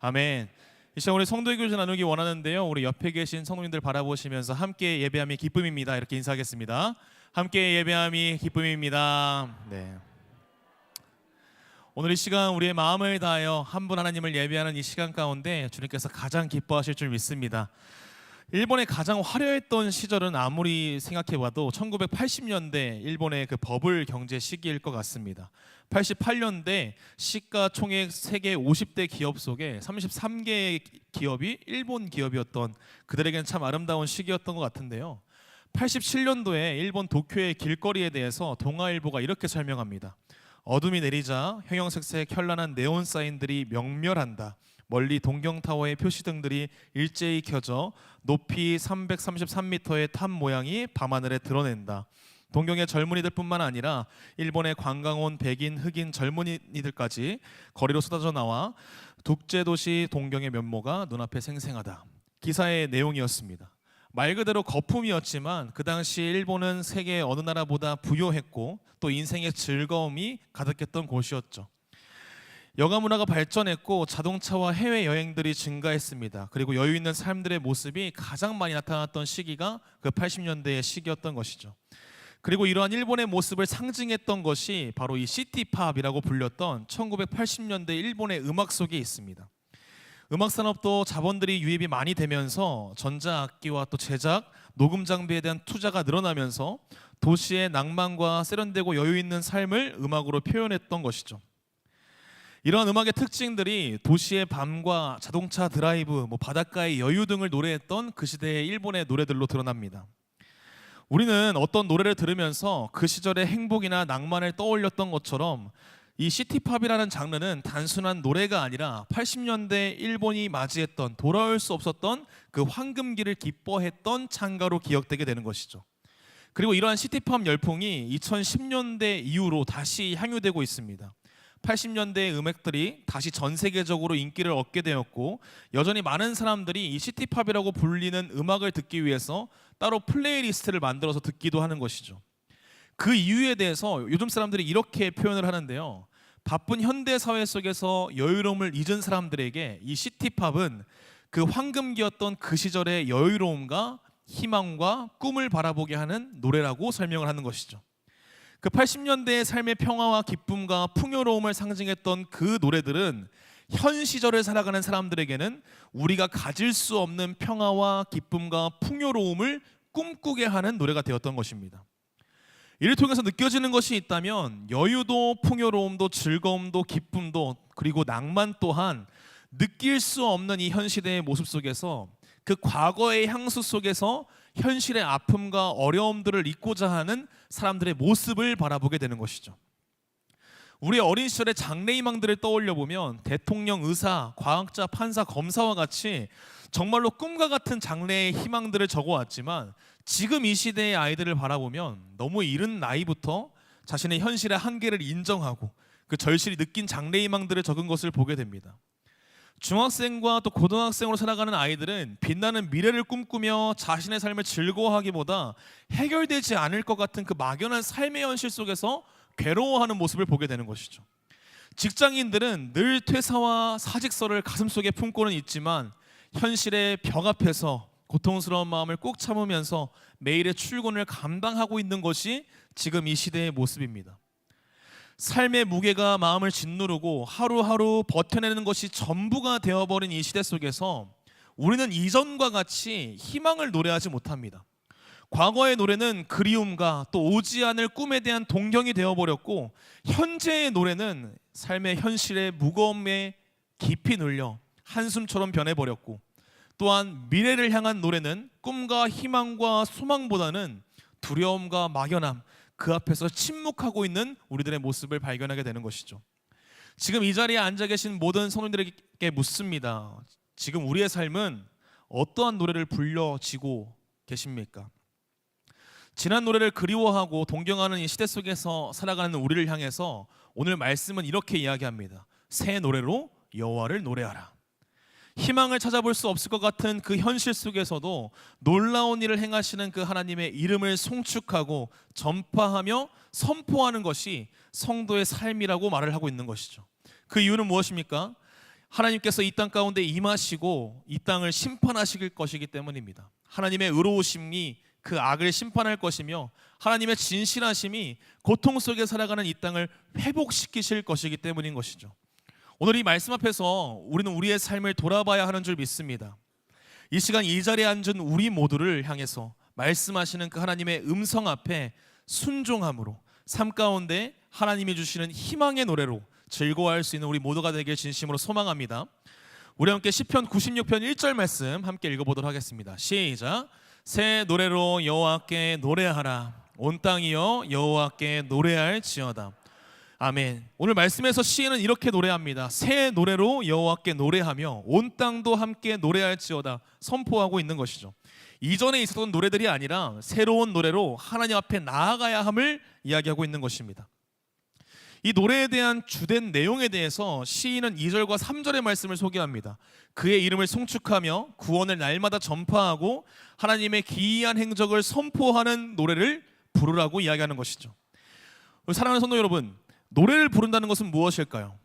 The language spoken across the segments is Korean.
아멘. 이 시간 우리 성도의 교제 나누기 원하는데요. 우리 옆에 계신 성도님들 바라보시면서 함께 예배함이 기쁨입니다. 이렇게 인사하겠습니다. 함께 예배함이 기쁨입니다. 네. 오늘 이 시간 우리의 마음을 다하여 한 분 하나님을 예배하는 이 시간 가운데 주님께서 가장 기뻐하실 줄 믿습니다. 일본의 가장 화려했던 시절은 아무리 생각해봐도 1980년대 일본의 그 버블 경제 시기일 것 같습니다. 88년대 시가총액 세계 50대 기업 속에 33개의 기업이 일본 기업이었던, 그들에게는 참 아름다운 시기였던 것 같은데요. 87년도에 일본 도쿄의 길거리에 대해서 동아일보가 이렇게 설명합니다. 어둠이 내리자 형형색색 현란한 네온 사인들이 명멸한다. 멀리 동경타워의 표시등들이 일제히 켜져 높이 333m의 탑 모양이 밤하늘에 드러낸다. 동경의 젊은이들뿐만 아니라 일본의 관광 온 백인, 흑인 젊은이들까지 거리로 쏟아져 나와 독재도시 동경의 면모가 눈앞에 생생하다. 기사의 내용이었습니다. 말 그대로 거품이었지만 그 당시 일본은 세계 어느 나라보다 부유했고 또 인생의 즐거움이 가득했던 곳이었죠. 여가 문화가 발전했고 자동차와 해외 여행들이 증가했습니다. 그리고 여유 있는 사람들의 모습이 가장 많이 나타났던 시기가 그 80년대의 시기였던 것이죠. 그리고 이러한 일본의 모습을 상징했던 것이 바로 이 시티팝이라고 불렸던 1980년대 일본의 음악 속에 있습니다. 음악 산업도 자본들이 유입이 많이 되면서 전자악기와 또 제작, 녹음 장비에 대한 투자가 늘어나면서 도시의 낭만과 세련되고 여유 있는 삶을 음악으로 표현했던 것이죠. 이러한 음악의 특징들이 도시의 밤과 자동차 드라이브, 바닷가의 여유 등을 노래했던 그 시대의 일본의 노래들로 드러납니다. 우리는 어떤 노래를 들으면서 그 시절의 행복이나 낭만을 떠올렸던 것처럼 이 시티팝이라는 장르는 단순한 노래가 아니라 80년대 일본이 맞이했던, 돌아올 수 없었던 그 황금기를 기뻐했던 찬가로 기억되게 되는 것이죠. 그리고 이러한 시티팝 열풍이 2010년대 이후로 다시 향유되고 있습니다. 80년대의 음악들이 다시 전 세계적으로 인기를 얻게 되었고, 여전히 많은 사람들이 이 시티팝이라고 불리는 음악을 듣기 위해서 따로 플레이리스트를 만들어서 듣기도 하는 것이죠. 그 이유에 대해서 요즘 사람들이 이렇게 표현을 하는데요. 바쁜 현대 사회 속에서 여유로움을 잊은 사람들에게 이 시티팝은 그 황금기였던 그 시절의 여유로움과 희망과 꿈을 바라보게 하는 노래라고 설명을 하는 것이죠. 그 80년대의 삶의 평화와 기쁨과 풍요로움을 상징했던 그 노래들은 현 시절을 살아가는 사람들에게는 우리가 가질 수 없는 평화와 기쁨과 풍요로움을 꿈꾸게 하는 노래가 되었던 것입니다. 이를 통해서 느껴지는 것이 있다면 여유도 풍요로움도 즐거움도 기쁨도 그리고 낭만 또한 느낄 수 없는 이 현 시대의 모습 속에서, 그 과거의 향수 속에서 현실의 아픔과 어려움들을 잊고자 하는 사람들의 모습을 바라보게 되는 것이죠. 우리의 어린 시절의 장래희망들을 떠올려 보면 대통령, 의사, 과학자, 판사, 검사와 같이 정말로 꿈과 같은 장래의 희망들을 적어왔지만, 지금 이 시대의 아이들을 바라보면 너무 이른 나이부터 자신의 현실의 한계를 인정하고 그 절실히 느낀 장래희망들을 적은 것을 보게 됩니다. 중학생과 또 고등학생으로 살아가는 아이들은 빛나는 미래를 꿈꾸며 자신의 삶을 즐거워하기보다 해결되지 않을 것 같은 그 막연한 삶의 현실 속에서 괴로워하는 모습을 보게 되는 것이죠. 직장인들은 늘 퇴사와 사직서를 가슴속에 품고는 있지만 현실의 벽 앞에서 고통스러운 마음을 꼭 참으면서 매일의 출근을 감당하고 있는 것이 지금 이 시대의 모습입니다. 삶의 무게가 마음을 짓누르고 하루하루 버텨내는 것이 전부가 되어버린 이 시대 속에서 우리는 이전과 같이 희망을 노래하지 못합니다. 과거의 노래는 그리움과 또 오지 않을 꿈에 대한 동경이 되어버렸고, 현재의 노래는 삶의 현실의 무거움에 깊이 눌려 한숨처럼 변해버렸고, 또한 미래를 향한 노래는 꿈과 희망과 소망보다는 두려움과 막연함, 그 앞에서 침묵하고 있는 우리들의 모습을 발견하게 되는 것이죠. 지금 이 자리에 앉아 계신 모든 성도님들에게 묻습니다. 지금 우리의 삶은 어떠한 노래를 불려지고 계십니까? 지난 노래를 그리워하고 동경하는 이 시대 속에서 살아가는 우리를 향해서 오늘 말씀은 이렇게 이야기합니다. 새 노래로 여호와를 노래하라. 희망을 찾아볼 수 없을 것 같은 그 현실 속에서도 놀라운 일을 행하시는 그 하나님의 이름을 송축하고 전파하며 선포하는 것이 성도의 삶이라고 말을 하고 있는 것이죠. 그 이유는 무엇입니까? 하나님께서 이 땅 가운데 임하시고 이 땅을 심판하실 것이기 때문입니다. 하나님의 의로우심이 그 악을 심판할 것이며 하나님의 진실하심이 고통 속에 살아가는 이 땅을 회복시키실 것이기 때문인 것이죠. 오늘 이 말씀 앞에서 우리는 우리의 삶을 돌아봐야 하는 줄 믿습니다. 이 시간 이 자리에 앉은 우리 모두를 향해서 말씀하시는 그 하나님의 음성 앞에 순종함으로 삶 가운데 하나님이 주시는 희망의 노래로 즐거워할 수 있는 우리 모두가 되길 진심으로 소망합니다. 우리 함께 시편 96편 1절 말씀 함께 읽어보도록 하겠습니다. 시작. 새 노래로 여호와께 노래하라. 온 땅이여 여호와께 노래할지어다. 아멘. 오늘 말씀에서 시인은 이렇게 노래합니다. 새 노래로 여호와께 노래하며 온 땅도 함께 노래할지어다 선포하고 있는 것이죠. 이전에 있었던 노래들이 아니라 새로운 노래로 하나님 앞에 나아가야 함을 이야기하고 있는 것입니다. 이 노래에 대한 주된 내용에 대해서 시인은 2절과 3절의 말씀을 소개합니다. 그의 이름을 송축하며 구원을 날마다 전파하고 하나님의 기이한 행적을 선포하는 노래를 부르라고 이야기하는 것이죠. 사랑하는 성도 여러분, 노래를 부른다는 것은 무엇일까요?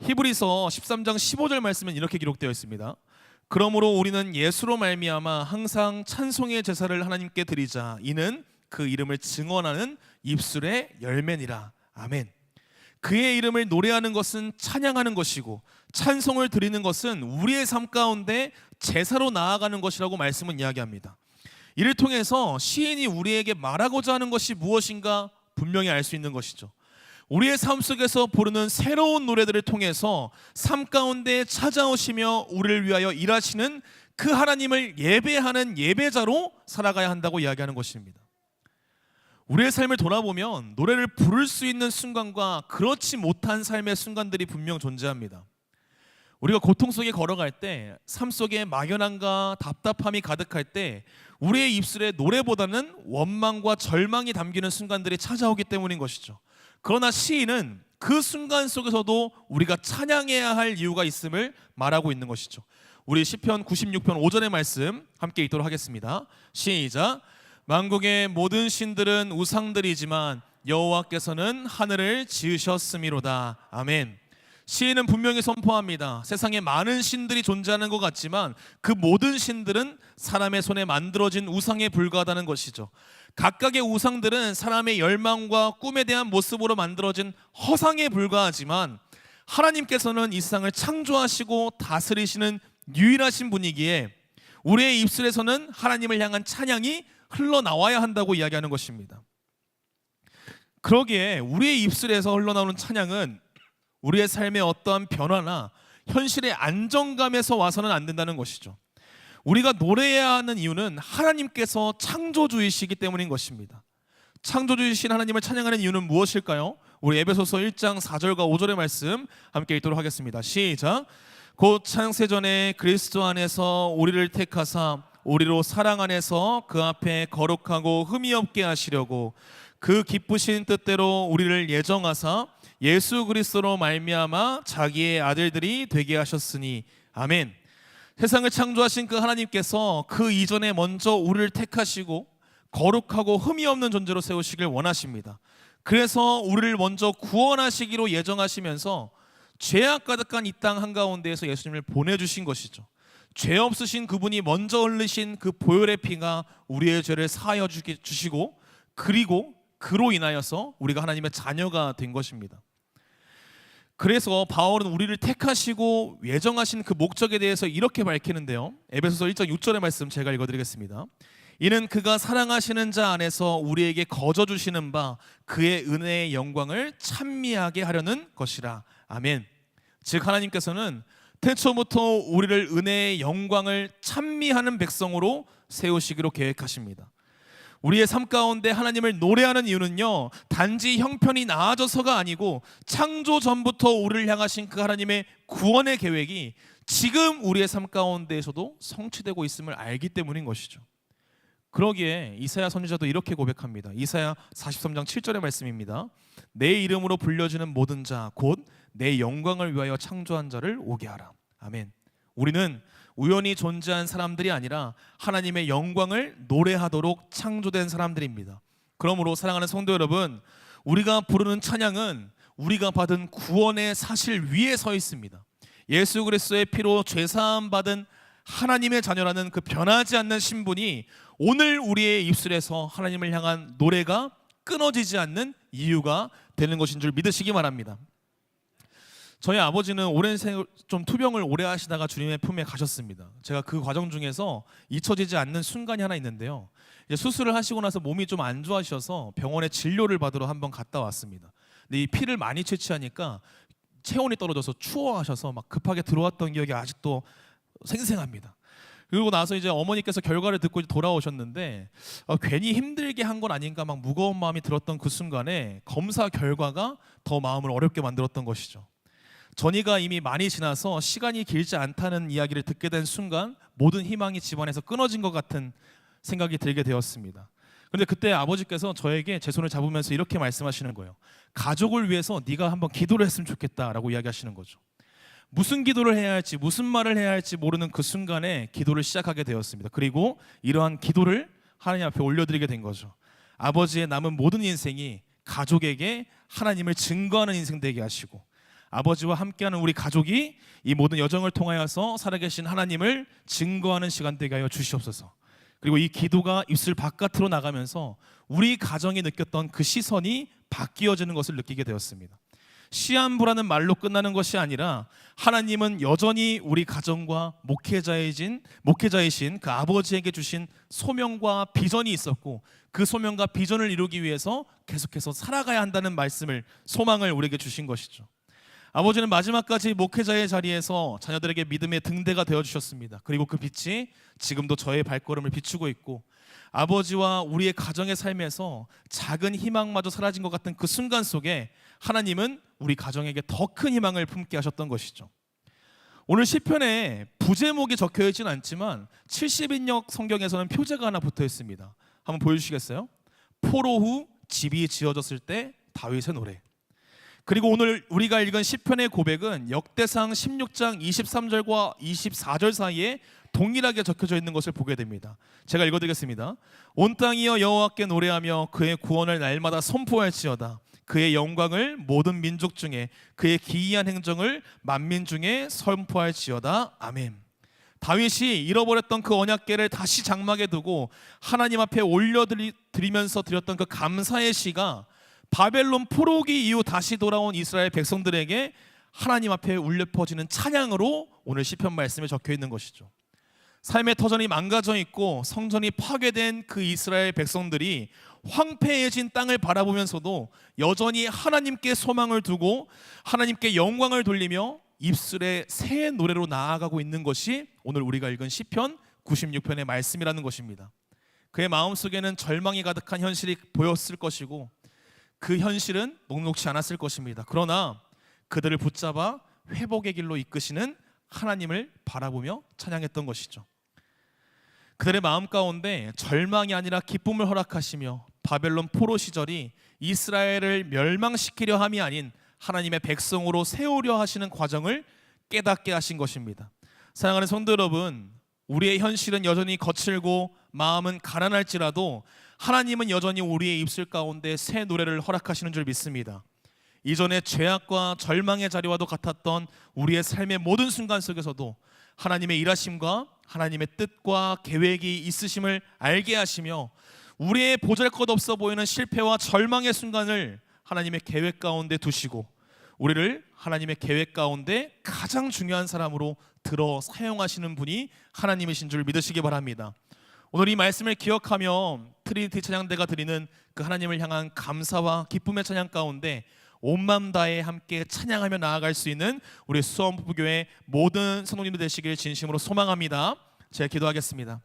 히브리서 13장 15절 말씀은 이렇게 기록되어 있습니다. 그러므로 우리는 예수로 말미암아 항상 찬송의 제사를 하나님께 드리자. 이는 그 이름을 증언하는 입술의 열매니라. 아멘. 그의 이름을 노래하는 것은 찬양하는 것이고 찬송을 드리는 것은 우리의 삶 가운데 제사로 나아가는 것이라고 말씀은 이야기합니다. 이를 통해서 시인이 우리에게 말하고자 하는 것이 무엇인가 분명히 알 수 있는 것이죠. 우리의 삶 속에서 부르는 새로운 노래들을 통해서 삶 가운데 찾아오시며 우리를 위하여 일하시는 그 하나님을 예배하는 예배자로 살아가야 한다고 이야기하는 것입니다. 우리의 삶을 돌아보면 노래를 부를 수 있는 순간과 그렇지 못한 삶의 순간들이 분명 존재합니다. 우리가 고통 속에 걸어갈 때, 삶 속에 막연함과 답답함이 가득할 때 우리의 입술에 노래보다는 원망과 절망이 담기는 순간들이 찾아오기 때문인 것이죠. 그러나 시인은 그 순간 속에서도 우리가 찬양해야 할 이유가 있음을 말하고 있는 것이죠. 우리 시편 96편 5절의 말씀 함께 읽도록 하겠습니다. 시작. 만국의 모든 신들은 우상들이지만 여호와께서는 하늘을 지으셨음이로다. 아멘. 시인은 분명히 선포합니다. 세상에 많은 신들이 존재하는 것 같지만 그 모든 신들은 사람의 손에 만들어진 우상에 불과하다는 것이죠. 각각의 우상들은 사람의 열망과 꿈에 대한 모습으로 만들어진 허상에 불과하지만 하나님께서는 이 세상을 창조하시고 다스리시는 유일하신 분이기에 우리의 입술에서는 하나님을 향한 찬양이 흘러나와야 한다고 이야기하는 것입니다. 그러기에 우리의 입술에서 흘러나오는 찬양은 우리의 삶의 어떠한 변화나 현실의 안정감에서 와서는 안 된다는 것이죠. 우리가 노래해야 하는 이유는 하나님께서 창조주이시기 때문인 것입니다. 창조주이신 하나님을 찬양하는 이유는 무엇일까요? 우리 에베소서 1장 4절과 5절의 말씀 함께 읽도록 하겠습니다. 시작. 곧 창세전에 그리스도 안에서 우리를 택하사 우리로 사랑 안에서 그 앞에 거룩하고 흠이 없게 하시려고 그 기쁘신 뜻대로 우리를 예정하사 예수 그리스도로 말미암아 자기의 아들들이 되게 하셨으니 아멘. 세상을 창조하신 그 하나님께서 그 이전에 먼저 우리를 택하시고 거룩하고 흠이 없는 존재로 세우시길 원하십니다. 그래서 우리를 먼저 구원하시기로 예정하시면서 죄악 가득한 이 땅 한가운데에서 예수님을 보내주신 것이죠. 죄 없으신 그분이 먼저 흘리신 그 보혈의 피가 우리의 죄를 사하여 주시고 그리고 그로 인하여서 우리가 하나님의 자녀가 된 것입니다. 그래서 바울은 우리를 택하시고 예정하신 그 목적에 대해서 이렇게 밝히는데요. 에베소서 1장 6절의 말씀 제가 읽어드리겠습니다. 이는 그가 사랑하시는 자 안에서 우리에게 거저 주시는 바 그의 은혜의 영광을 찬미하게 하려는 것이라. 아멘. 즉 하나님께서는 태초부터 우리를 은혜의 영광을 찬미하는 백성으로 세우시기로 계획하십니다. 우리의 삶 가운데 하나님을 노래하는 이유는요, 단지 형편이 나아져서가 아니고 창조 전부터 우리를 향하신 그 하나님의 구원의 계획이 지금 우리의 삶 가운데에서도 성취되고 있음을 알기 때문인 것이죠. 그러기에 이사야 선지자도 이렇게 고백합니다. 이사야 43장 7절의 말씀입니다. 내 이름으로 불려지는 모든 자 곧 내 영광을 위하여 창조한 자를 오게 하라. 아멘. 우리는 우연히 존재한 사람들이 아니라 하나님의 영광을 노래하도록 창조된 사람들입니다. 그러므로 사랑하는 성도 여러분, 우리가 부르는 찬양은 우리가 받은 구원의 사실 위에 서 있습니다. 예수 그리스도의 피로 죄사함 받은 하나님의 자녀라는 그 변하지 않는 신분이 오늘 우리의 입술에서 하나님을 향한 노래가 끊어지지 않는 이유가 되는 것인 줄 믿으시기 바랍니다. 저희 아버지는 좀 투병을 오래 하시다가 주님의 품에 가셨습니다. 제가 그 과정 중에서 잊혀지지 않는 순간이 하나 있는데요. 이제 수술을 하시고 나서 몸이 좀 안 좋아지셔서 병원에 진료를 받으러 한번 갔다 왔습니다. 근데 이 피를 많이 채취하니까 체온이 떨어져서 추워하셔서 막 급하게 들어왔던 기억이 아직도 생생합니다. 그리고 나서 이제 어머니께서 결과를 듣고 돌아오셨는데 괜히 힘들게 한 건 아닌가 막 무거운 마음이 들었던 그 순간에 검사 결과가 더 마음을 어렵게 만들었던 것이죠. 전이가 이미 많이 지나서 시간이 길지 않다는 이야기를 듣게 된 순간 모든 희망이 집안에서 끊어진 것 같은 생각이 들게 되었습니다. 그런데 그때 아버지께서 저에게 제 손을 잡으면서 이렇게 말씀하시는 거예요. 가족을 위해서 네가 한번 기도를 했으면 좋겠다라고 이야기하시는 거죠. 무슨 기도를 해야 할지 무슨 말을 해야 할지 모르는 그 순간에 기도를 시작하게 되었습니다. 그리고 이러한 기도를 하나님 앞에 올려드리게 된 거죠. 아버지의 남은 모든 인생이 가족에게 하나님을 증거하는 인생 되게 하시고 아버지와 함께하는 우리 가족이 이 모든 여정을 통하여서 살아계신 하나님을 증거하는 시간 되게 하여 주시옵소서. 그리고 이 기도가 입술 바깥으로 나가면서 우리 가정이 느꼈던 그 시선이 바뀌어지는 것을 느끼게 되었습니다. 시한부라는 말로 끝나는 것이 아니라 하나님은 여전히 우리 가정과 목회자이신 그 아버지에게 주신 소명과 비전이 있었고 그 소명과 비전을 이루기 위해서 계속해서 살아가야 한다는 말씀을 소망을 우리에게 주신 것이죠. 아버지는 마지막까지 목회자의 자리에서 자녀들에게 믿음의 등대가 되어주셨습니다. 그리고 그 빛이 지금도 저의 발걸음을 비추고 있고 아버지와 우리의 가정의 삶에서 작은 희망마저 사라진 것 같은 그 순간 속에 하나님은 우리 가정에게 더 큰 희망을 품게 하셨던 것이죠. 오늘 시편에 부제목이 적혀 있지는 않지만 70인역 성경에서는 표제가 하나 붙어 있습니다. 한번 보여주시겠어요? 포로 후 집이 지어졌을 때 다윗의 노래. 그리고 오늘 우리가 읽은 시편의 고백은 역대상 16장 23절과 24절 사이에 동일하게 적혀져 있는 것을 보게 됩니다. 제가 읽어드리겠습니다. 온 땅이여 여호와께 노래하며 그의 구원을 날마다 선포할지어다. 그의 영광을 모든 민족 중에 그의 기이한 행정을 만민 중에 선포할지어다. 아멘. 다윗이 잃어버렸던 그 언약궤를 다시 장막에 두고 하나님 앞에 올려드리면서 드렸던 그 감사의 시가 바벨론 포로기 이후 다시 돌아온 이스라엘 백성들에게 하나님 앞에 울려 퍼지는 찬양으로 오늘 시편 말씀에 적혀 있는 것이죠. 삶의 터전이 망가져 있고 성전이 파괴된 그 이스라엘 백성들이 황폐해진 땅을 바라보면서도 여전히 하나님께 소망을 두고 하나님께 영광을 돌리며 입술에 새 노래로 나아가고 있는 것이 오늘 우리가 읽은 시편 96편의 말씀이라는 것입니다. 그의 마음속에는 절망이 가득한 현실이 보였을 것이고 그 현실은 녹록지 않았을 것입니다. 그러나 그들을 붙잡아 회복의 길로 이끄시는 하나님을 바라보며 찬양했던 것이죠. 그들의 마음 가운데 절망이 아니라 기쁨을 허락하시며 바벨론 포로 시절이 이스라엘을 멸망시키려 함이 아닌 하나님의 백성으로 세우려 하시는 과정을 깨닫게 하신 것입니다. 사랑하는 성도 여러분, 우리의 현실은 여전히 거칠고 마음은 가난할지라도 하나님은 여전히 우리의 입술 가운데 새 노래를 허락하시는 줄 믿습니다. 이전에 죄악과 절망의 자리와도 같았던 우리의 삶의 모든 순간 속에서도 하나님의 일하심과 하나님의 뜻과 계획이 있으심을 알게 하시며 우리의 보잘것없어 보이는 실패와 절망의 순간을 하나님의 계획 가운데 두시고 우리를 하나님의 계획 가운데 가장 중요한 사람으로 들어 사용하시는 분이 하나님이신 줄 믿으시기 바랍니다. 오늘 이 말씀을 기억하며 트리니티 찬양대가 드리는 그 하나님을 향한 감사와 기쁨의 찬양 가운데 온 마음 다해 함께 찬양하며 나아갈 수 있는 우리 수원부교회 모든 성도님들 되시길 진심으로 소망합니다. 제가 기도하겠습니다.